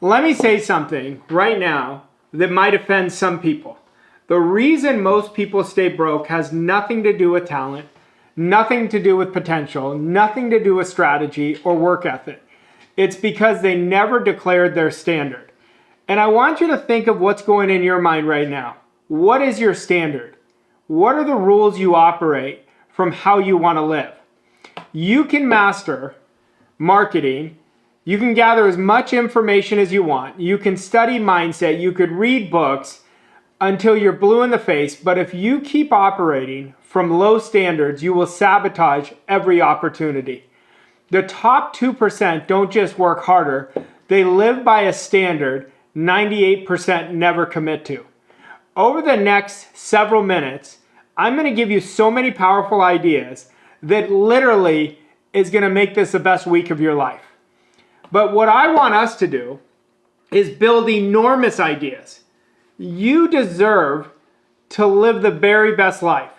Let me say something right now that might offend some people. The reason most people stay broke has nothing to do with talent, nothing to do with potential, nothing to do with strategy or work ethic. It's because they never declared their standard. And I want you to think of what's going in your mind right now. What is your standard? What are the rules you operate from how you want to live? You can master marketing. You can gather as much information as you want. You can study mindset. You could read books until you're blue in the face. But if you keep operating from low standards, you will sabotage every opportunity. The top 2% don't just work harder. They live by a standard 98% never commit to. Over the next several minutes, I'm going to give you so many powerful ideas that literally is going to make this the best week of your life. But what I want us to do is build enormous ideas. You deserve to live the very best life.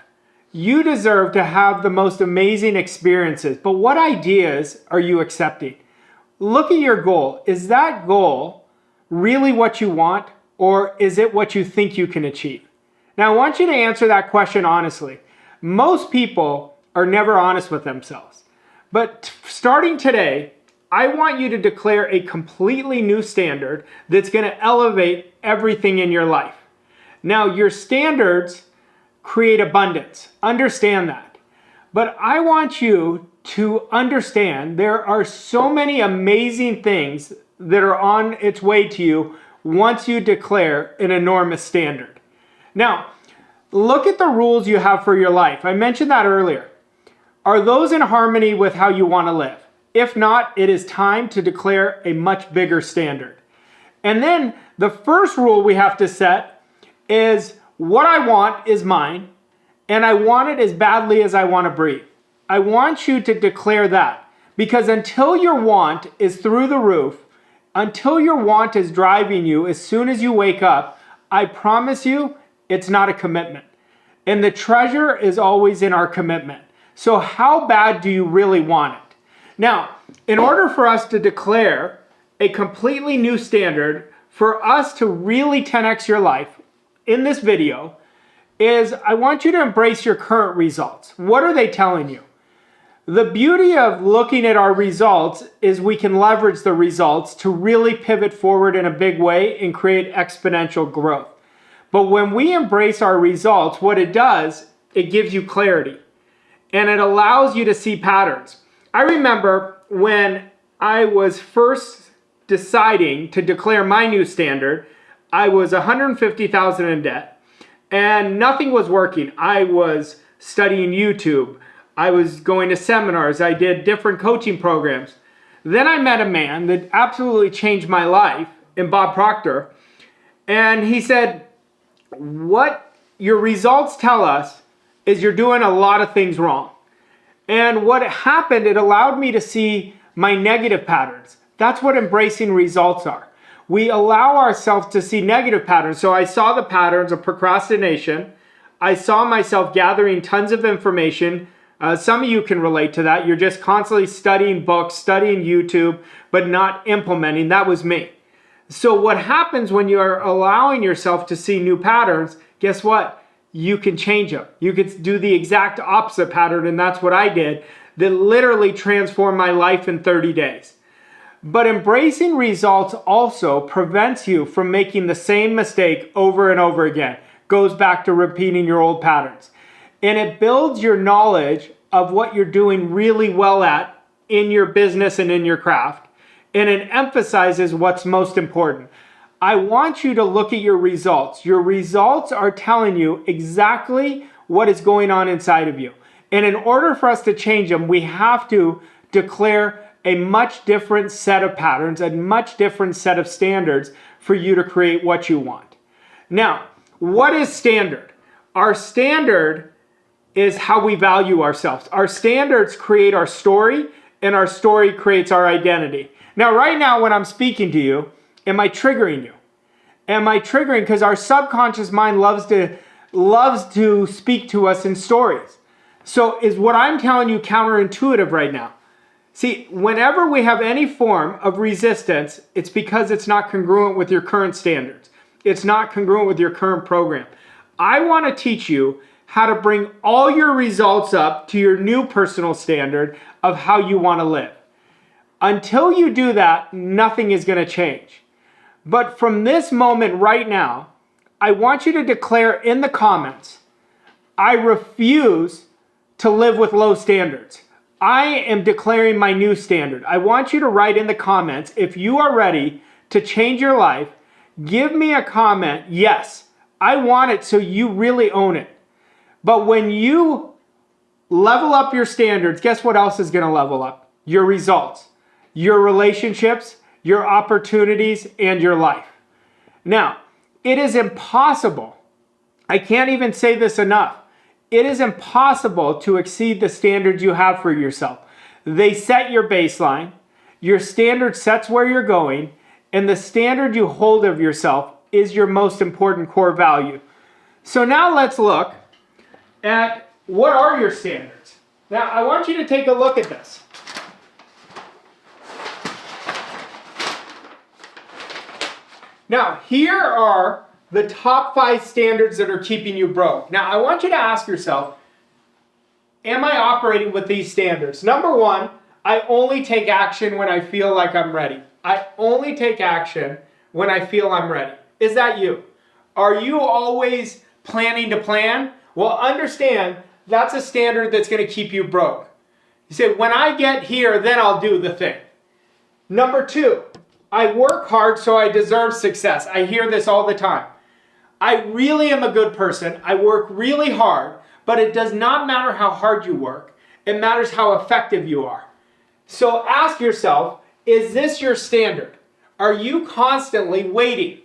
You deserve to have the most amazing experiences. But what ideas are you accepting? Look at your goal. Is that goal really what you want, or is it what you think you can achieve? Now, I want you to answer that question honestly. Most people are never honest with themselves. But starting today, I want you to declare a completely new standard that's going to elevate everything in your life. Now, your standards create abundance. Understand that. But I want you to understand there are so many amazing things that are on its way to you once you declare an enormous standard. Now, look at the rules you have for your life. I mentioned that earlier. Are those in harmony with how you want to live? If not, it is time to declare a much bigger standard. And then the first rule we have to set is what I want is mine, and I want it as badly as I want to breathe. I want you to declare that, because until your want is through the roof, until your want is driving you as soon as you wake up, I promise you it's not a commitment. And the treasure is always in our commitment. So how bad do you really want it? Now, in order for us to declare a completely new standard, for us to really 10x your life in this video, is I want you to embrace your current results. What are they telling you? The beauty of looking at our results is we can leverage the results to really pivot forward in a big way and create exponential growth. But when we embrace our results, what it does, it gives you clarity and it allows you to see patterns. I remember when I was first deciding to declare my new standard, I was $150,000 in debt and nothing was working. I was studying YouTube. I was going to seminars. I did different coaching programs. Then I met a man that absolutely changed my life, in Bob Proctor. And he said, what your results tell us is you're doing a lot of things wrong. And what happened, it allowed me to see my negative patterns. That's what embracing results are. We allow ourselves to see negative patterns. So I saw the patterns of procrastination. I saw myself gathering tons of information. Some of you can relate to that. You're just constantly studying books, studying YouTube, but not implementing. That was me. So what happens when you are allowing yourself to see new patterns, guess what? You can change them. You could do the exact opposite pattern, and that's what I did, that literally transformed my life in 30 days. But embracing results also prevents you from making the same mistake over and over again. Goes back to repeating your old patterns. And it builds your knowledge of what you're doing really well at in your business and in your craft. And it emphasizes what's most important. I want you to look at your results. Your results are telling you exactly what is going on inside of you. And in order for us to change them, we have to declare a much different set of patterns, a much different set of standards for you to create what you want. Now, what is standard? Our standard is how we value ourselves. Our standards create our story, and our story creates our identity. Now, right now, when I'm speaking to you, am I triggering you? Am I triggering? Because our subconscious mind loves to speak to us in stories. So is what I'm telling you counterintuitive right now? See, whenever we have any form of resistance, it's because it's not congruent with your current standards. It's not congruent with your current program. I want to teach you how to bring all your results up to your new personal standard of how you want to live. Until you do that, nothing is going to change. But from this moment right now, I want you to declare in the comments, I refuse to live with low standards. I am declaring my new standard. I want you to write in the comments, if you are ready to change your life, give me a comment, yes, I want it, so you really own it. But when you level up your standards, guess what else is going to level up? Your results, your relationships, your opportunities, and your life. Now, it is impossible. I can't even say this enough. It is impossible to exceed the standards you have for yourself. They set your baseline, your standard sets where you're going, and the standard you hold of yourself is your most important core value. So now let's look at what are your standards. Now I want you to take a look at this. Now here are the top 5 standards that are keeping you broke. Now, I want you to ask yourself, am I operating with these standards? Number 1, I only take action when I feel like I'm ready. I only take action when I feel I'm ready. Is that you? Are you always planning to plan? Well, understand that's a standard that's going to keep you broke. You say, when I get here, then I'll do the thing. Number 2, I work hard so I deserve success. I hear this all the time. I really am a good person. I work really hard, but it does not matter how hard you work. It matters how effective you are. So ask yourself, is this your standard? Are you constantly waiting?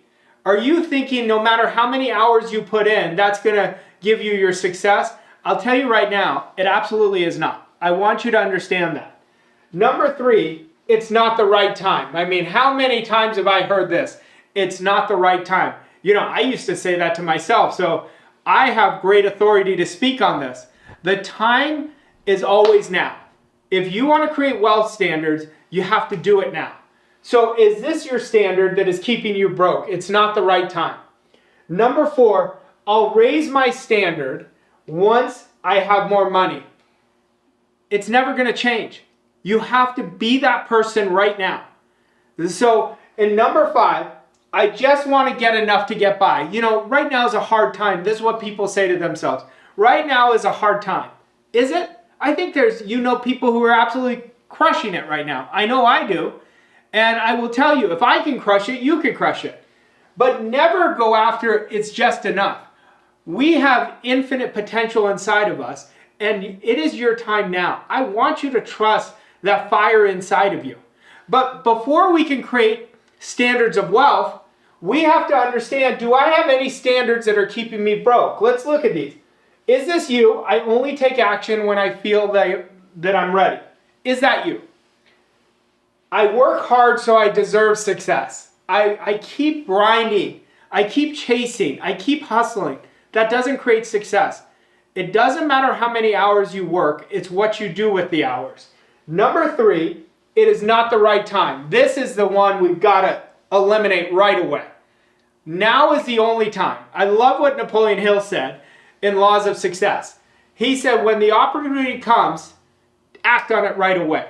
Are you thinking no matter how many hours you put in, that's going to give you your success? I'll tell you right now, it absolutely is not. I want you to understand that. Number 3, it's not the right time. I mean, how many times have I heard this? It's not the right time. You know, I used to say that to myself, so I have great authority to speak on this. The time is always now. If you want to create wealth standards, you have to do it now. So is this your standard that is keeping you broke? It's not the right time. Number 4, I'll raise my standard once I have more money. It's never going to change. You have to be that person right now. So in number 5, I just want to get enough to get by. You know, right now is a hard time. This is what people say to themselves. Right now is a hard time. Is it? I think there's, people who are absolutely crushing it right now. I know I do. And I will tell you, if I can crush it, you can crush it. But never go after it's just enough. We have infinite potential inside of us, and it is your time now. I want you to trust that fire inside of you. But before we can create standards of wealth, we have to understand, do I have any standards that are keeping me broke? Let's look at these. Is this you? I only take action when I feel that I'm ready. Is that you? I work hard so I deserve success. I keep grinding. I keep chasing. I keep hustling. That doesn't create success. It doesn't matter how many hours you work. It's what you do with the hours. Number 3, it is not the right time. This is the one we've got to eliminate right away. Now is the only time. I love what Napoleon Hill said in Laws of Success. He said, when the opportunity comes, act on it right away.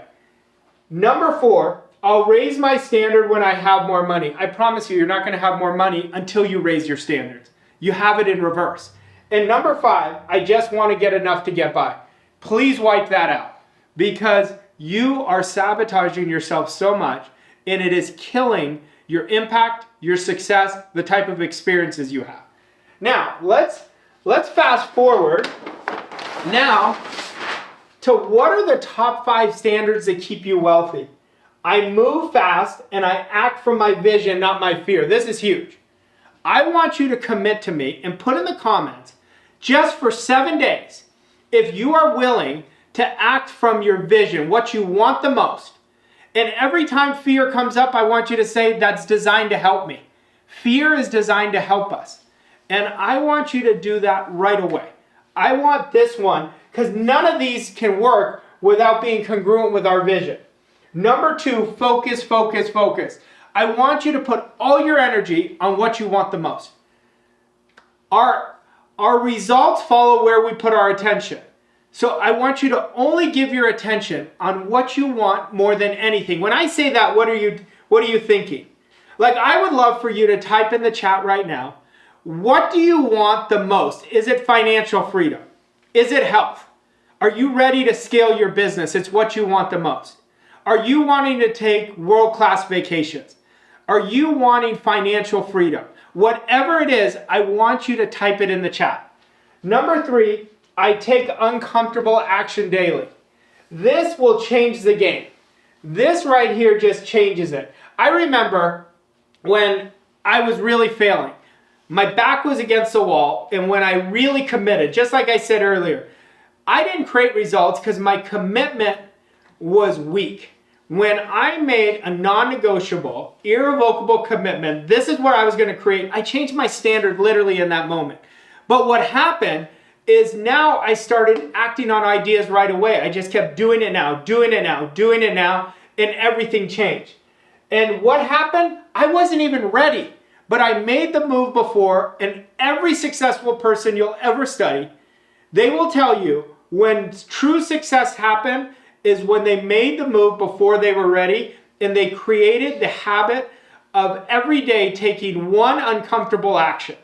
Number 4, I'll raise my standard when I have more money. I promise you, you're not going to have more money until you raise your standards. You have it in reverse. And number 5, I just want to get enough to get by. Please wipe that out, because you are sabotaging yourself so much, and it is killing your impact, your success, the type of experiences you have. Now, let's fast forward now to what are the top 5 standards that keep you wealthy. I move fast and I act from my vision, not my fear. This is huge. I want you to commit to me and put in the comments, just for 7 days, if you are willing to act from your vision, what you want the most. And every time fear comes up, I want you to say, that's designed to help me. Fear is designed to help us. And I want you to do that right away. I want this one, because none of these can work without being congruent with our vision. Number 2, focus, focus, focus. I want you to put all your energy on what you want the most. Our results follow where we put our attention. So I want you to only give your attention on what you want more than anything. When I say that, what are you thinking? Like, I would love for you to type in the chat right now, what do you want the most? Is it financial freedom? Is it health? Are you ready to scale your business? It's what you want the most. Are you wanting to take world-class vacations? Are you wanting financial freedom? Whatever it is, I want you to type it in the chat. Number 3, I take uncomfortable action daily. This will change the game. This right here just changes it. I remember when I was really failing. My back was against the wall, and when I really committed, just like I said earlier, I didn't create results because my commitment was weak. When I made a non-negotiable, irrevocable commitment, this is what I was going to create. I changed my standard literally in that moment. But what happened is now I started acting on ideas right away. I just kept doing it now, doing it now, doing it now, and everything changed. And what happened? I wasn't even ready, but I made the move before, and every successful person you'll ever study, they will tell you when true success happened is when they made the move before they were ready, and they created the habit of every day taking one uncomfortable action.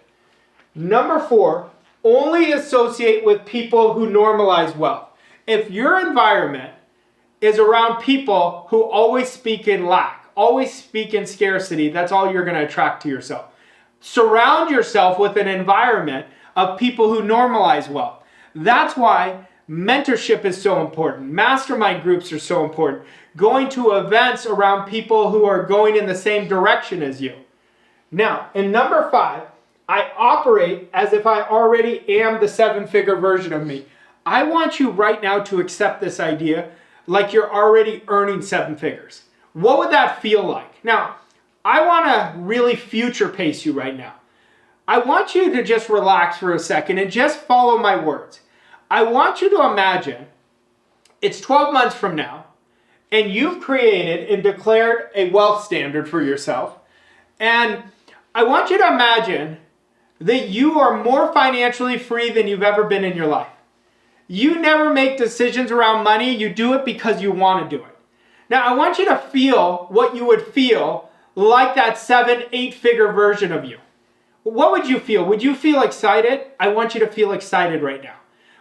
Number 4, only associate with people who normalize wealth. If your environment is around people who always speak in lack, always speak in scarcity, that's all you're going to attract to yourself. Surround yourself with an environment of people who normalize wealth. That's why mentorship is so important. Mastermind groups are so important. Going to events around people who are going in the same direction as you. Now, in number 5, I operate as if I already am the 7-figure version of me. I want you right now to accept this idea like you're already earning 7 figures. What would that feel like? Now, I want to really future pace you right now. I want you to just relax for a second and just follow my words. I want you to imagine it's 12 months from now, and you've created and declared a wealth standard for yourself. And I want you to imagine that you are more financially free than you've ever been in your life. You never make decisions around money. You do it because you want to do it. Now, I want you to feel what you would feel like that 7, 8-figure version of you. What would you feel? Would you feel excited? I want you to feel excited right now.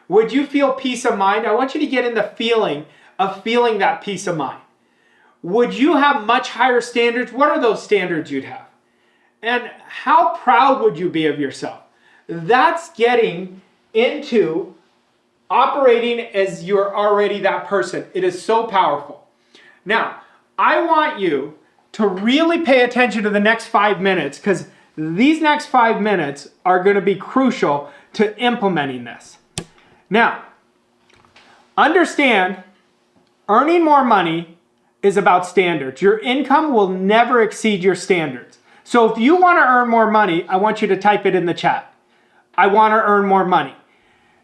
Would you feel peace of mind? I want you to get in the feeling of feeling that peace of mind. Would you have much higher standards? What are those standards you'd have? And how proud would you be of yourself? That's getting into operating as you're already that person. It is so powerful. Now, I want you to really pay attention to the next 5 minutes, because these next 5 minutes are going to be crucial to implementing this. Now, understand, earning more money is about standards. Your income will never exceed your standards. So if you want to earn more money, I want you to type it in the chat. I want to earn more money.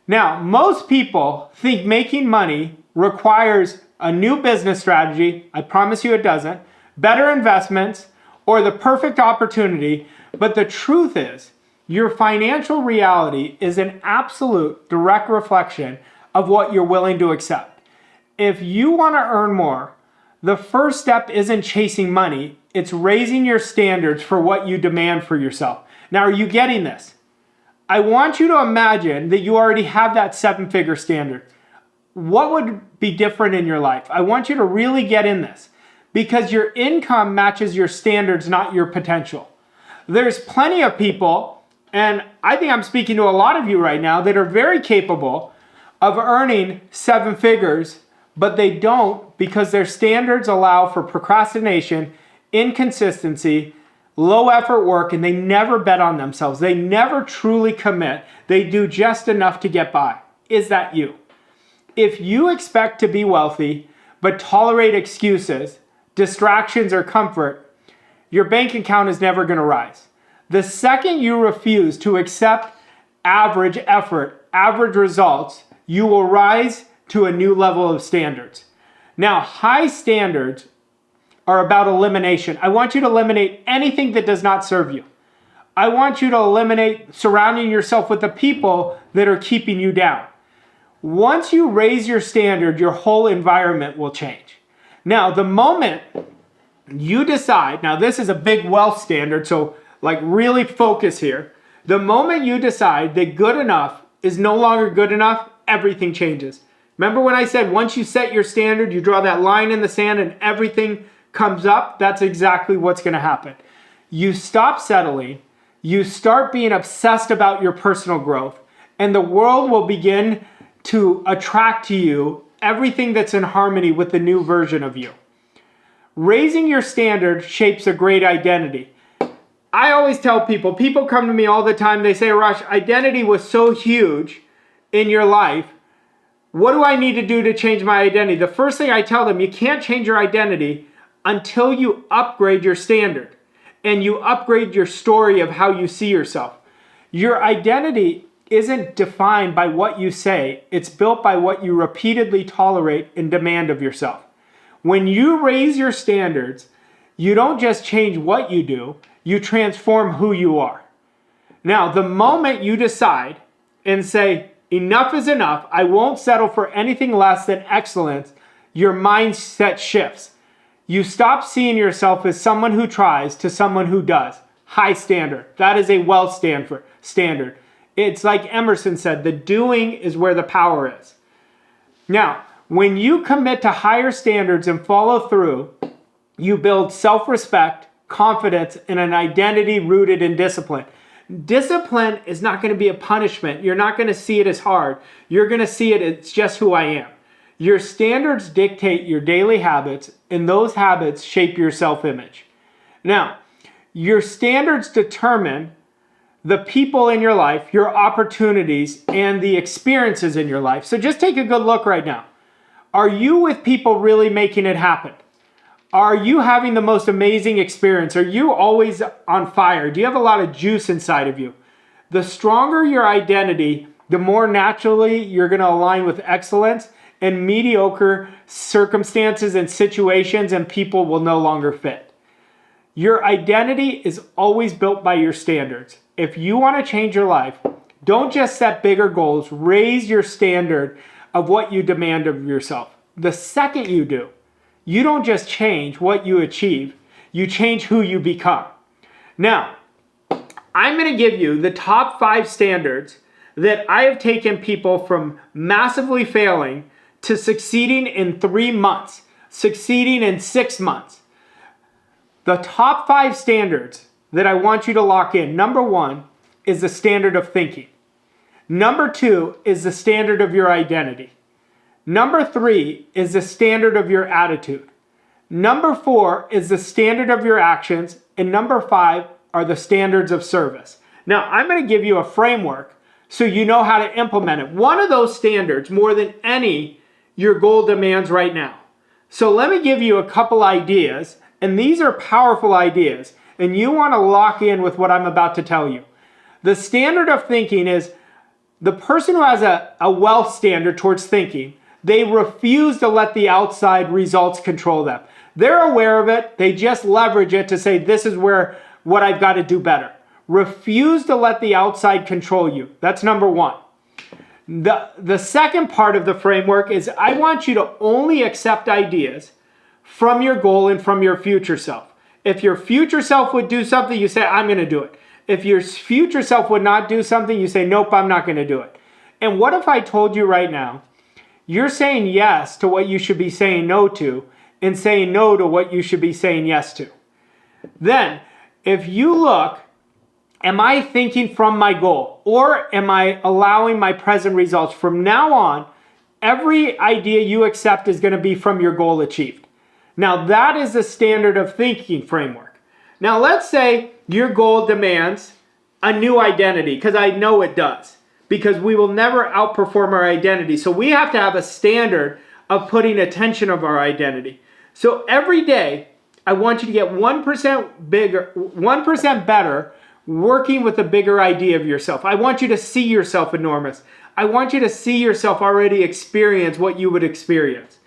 Now, most people think making money requires a new business strategy. I promise you it doesn't. Better investments, or the perfect opportunity. But the truth is, your financial reality is an absolute direct reflection of what you're willing to accept. If you want to earn more, the first step isn't chasing money. It's raising your standards for what you demand for yourself. Now, are you getting this? I want you to imagine that you already have that 7-figure standard. What would be different in your life? I want you to really get in this, because your income matches your standards, not your potential. There's plenty of people, and I think I'm speaking to a lot of you right now, that are very capable of earning 7 figures, but they don't, because their standards allow for procrastination, inconsistency, low effort work, and they never bet on themselves. They never truly commit. They do just enough to get by. Is that you? If you expect to be wealthy, but tolerate excuses, distractions, or comfort, your bank account is never going to rise. The second you refuse to accept average effort, average results, you will rise to a new level of standards. Now, high standards are about elimination. I want you to eliminate anything that does not serve you. I want you to eliminate surrounding yourself with the people that are keeping you down. Once you raise your standard, your whole environment will change. Now, the moment you decide, now this is a big wealth standard, so like really focus here. The moment you decide that good enough is no longer good enough, everything changes. Remember when I said once you set your standard, you draw that line in the sand and everything comes up? That's exactly what's going to happen. You stop settling. You start being obsessed about your personal growth, and the world will begin to attract to you everything that's in harmony with the new version of you. Raising your standard shapes a great identity. I always tell people come to me all the time, they say, Arash, identity was so huge in your life. What do I need to do to change my identity? The first thing I tell them, you can't change your identity until you upgrade your standard. And you upgrade your story of how you see yourself. Your identity isn't defined by what you say. It's built by what you repeatedly tolerate and demand of yourself. When you raise your standards, you don't just change what you do, you transform who you are. Now, the moment you decide and say, enough is enough, I won't settle for anything less than excellence, your mindset shifts. You stop seeing yourself as someone who tries to someone who does. High standard. That is a wealth standard. It's like Emerson said, the doing is where the power is. Now, when you commit to higher standards and follow through, you build self-respect, confidence, and an identity rooted in discipline. Discipline is not going to be a punishment. You're not going to see it as hard. You're going to see it as just who I am. Your standards dictate your daily habits, and those habits shape your self-image. Now, your standards determine the people in your life, your opportunities, and the experiences in your life. So just take a good look right now. Are you with people really making it happen? Are you having the most amazing experience? Are you always on fire? Do you have a lot of juice inside of you? The stronger your identity, the more naturally you're going to align with excellence, and mediocre circumstances and situations and people will no longer fit. Your identity is always built by your standards. If you want to change your life, don't just set bigger goals, raise your standard of what you demand of yourself. The second you do, you don't just change what you achieve, you change who you become. Now, I'm going to give you the top 5 standards that I have taken people from massively failing to succeeding in 3 months, succeeding in 6 months. The top 5 standards that I want you to lock in. Number 1 is the standard of thinking. Number 2 is the standard of your identity. Number 3 is the standard of your attitude. Number 4 is the standard of your actions. And number 5 are the standards of service. Now, I'm going to give you a framework so you know how to implement it. One of those standards, more than any, your goal demands right now. So let me give you a couple ideas, and these are powerful ideas, and you want to lock in with what I'm about to tell you. The standard of thinking is the person who has a wealth standard towards thinking, they refuse to let the outside results control them. They're aware of it, they just leverage it to say, this is where what I've got to do better. Refuse to let the outside control you. That's number 1. The second part of the framework is I want you to only accept ideas from your goal and from your future self. If your future self would do something, you say, I'm going to do it. If your future self would not do something, you say, nope, I'm not going to do it. And what if I told you right now, you're saying yes to what you should be saying no to and saying no to what you should be saying yes to? Then, if you look, am I thinking from my goal, or am I allowing my present results? From now on, every idea you accept is going to be from your goal achieved. Now, that is the standard of thinking framework. Now, let's say your goal demands a new identity, because I know it does, because we will never outperform our identity. So we have to have a standard of putting attention of our identity. So every day, I want you to get 1% bigger, 1% better working with a bigger idea of yourself. I want you to see yourself enormous. I want you to see yourself already experience what you would experience.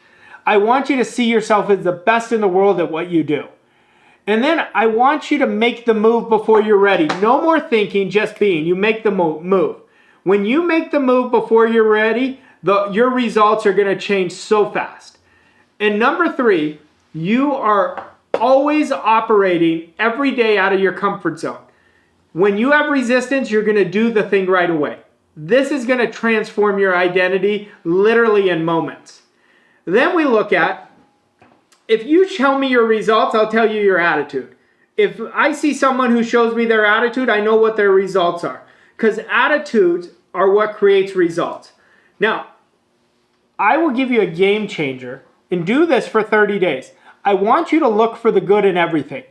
I want you to see yourself as the best in the world at what you do. And then I want you to make the move before you're ready. No more thinking, just being. You make the move. When you make the move before you're ready, your results are going to change so fast. And number 3, you are always operating every day out of your comfort zone. When you have resistance, you're going to do the thing right away. This is going to transform your identity literally in moments. Then we look at, if you tell me your results, I'll tell you your attitude. If I see someone who shows me their attitude, I know what their results are. Because attitudes are what creates results. Now, I will give you a game changer and do this for 30 days. I want you to look for the good in everything.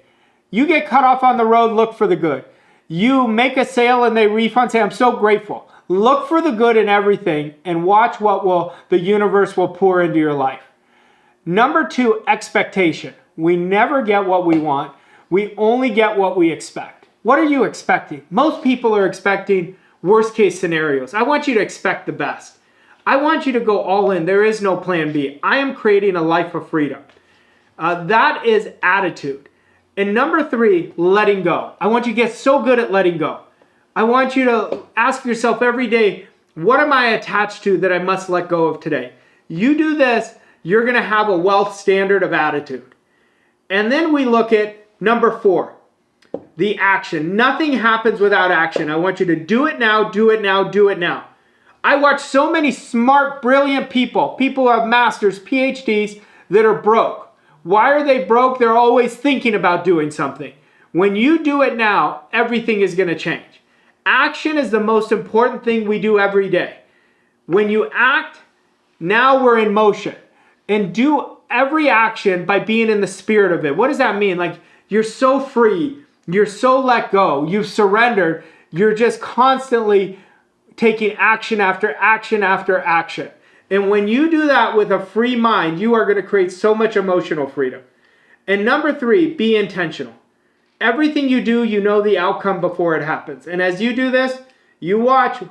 You get cut off on the road, look for the good. You make a sale and they refund, say, I'm so grateful. Look for the good in everything and watch what the universe will pour into your life. Number 2, expectation. We never get what we want. We only get what we expect. What are you expecting? Most people are expecting worst case scenarios. I want you to expect the best. I want you to go all in. There is no plan B. I am creating a life of freedom. That is attitude. And number 3, letting go. I want you to get so good at letting go. I want you to ask yourself every day, what am I attached to that I must let go of today? You do this, you're going to have a wealth standard of attitude. And then we look at number 4, the action. Nothing happens without action. I want you to do it now, do it now, do it now. I watch so many smart, brilliant people who have masters, PhDs, that are broke. Why are they broke? They're always thinking about doing something. When you do it now, everything is going to change. Action is the most important thing we do every day. When you act, now we're in motion. And do every action by being in the spirit of it. What does that mean? Like, you're so free. You're so let go. You've surrendered. You're just constantly taking action after action after action. And when you do that with a free mind, you are going to create so much emotional freedom. And number 3, be intentional. Everything you do, you know the outcome before it happens. And as you do this, you watch.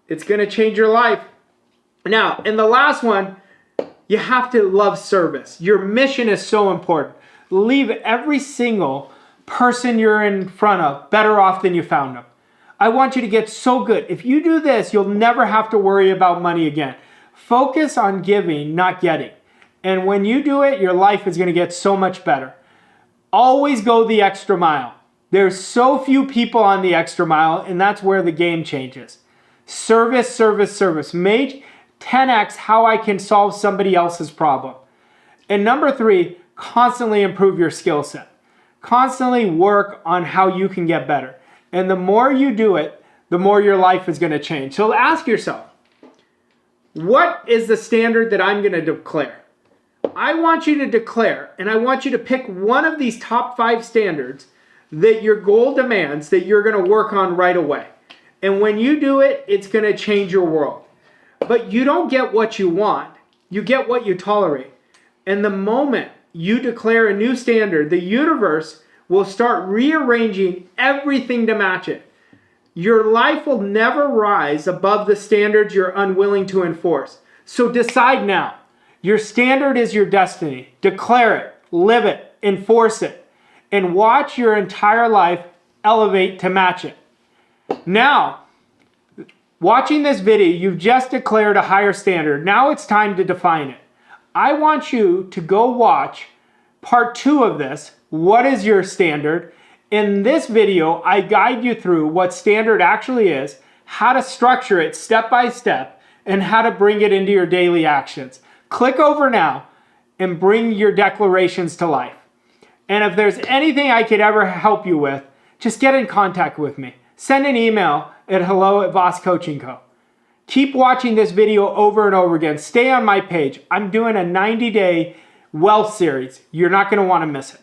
It's going to change your life. Now, and the last one, you have to love service. Your mission is so important. Leave every single person you're in front of better off than you found them. I want you to get so good. If you do this, you'll never have to worry about money again. Focus on giving, not getting. And when you do it, your life is going to get so much better. Always go the extra mile. There's so few people on the extra mile, and that's where the game changes. Service, service, service. Make 10x how I can solve somebody else's problem. And number 3, constantly improve your skill set. Constantly work on how you can get better. And the more you do it, the more your life is going to change. So ask yourself, what is the standard that I'm going to declare? I want you to declare, and I want you to pick one of these top 5 standards that your goal demands that you're going to work on right away. And when you do it, it's going to change your world. But you don't get what you want. You get what you tolerate. And the moment you declare a new standard, the universe will start rearranging everything to match it. Your life will never rise above the standards you're unwilling to enforce. So decide now. Your standard is your destiny. Declare it, live it, enforce it, and watch your entire life elevate to match it. Now, watching this video, you've just declared a higher standard. Now it's time to define it. I want you to go watch part 2 of this. What is your standard? In this video, I guide you through what standard actually is, how to structure it step by step, and how to bring it into your daily actions. Click over now and bring your declarations to life. And if there's anything I could ever help you with, just get in contact with me. Send an email at hello@VossCoachingCo. Keep watching this video over and over again. Stay on my page. I'm doing a 90-day wealth series. You're not going to want to miss it.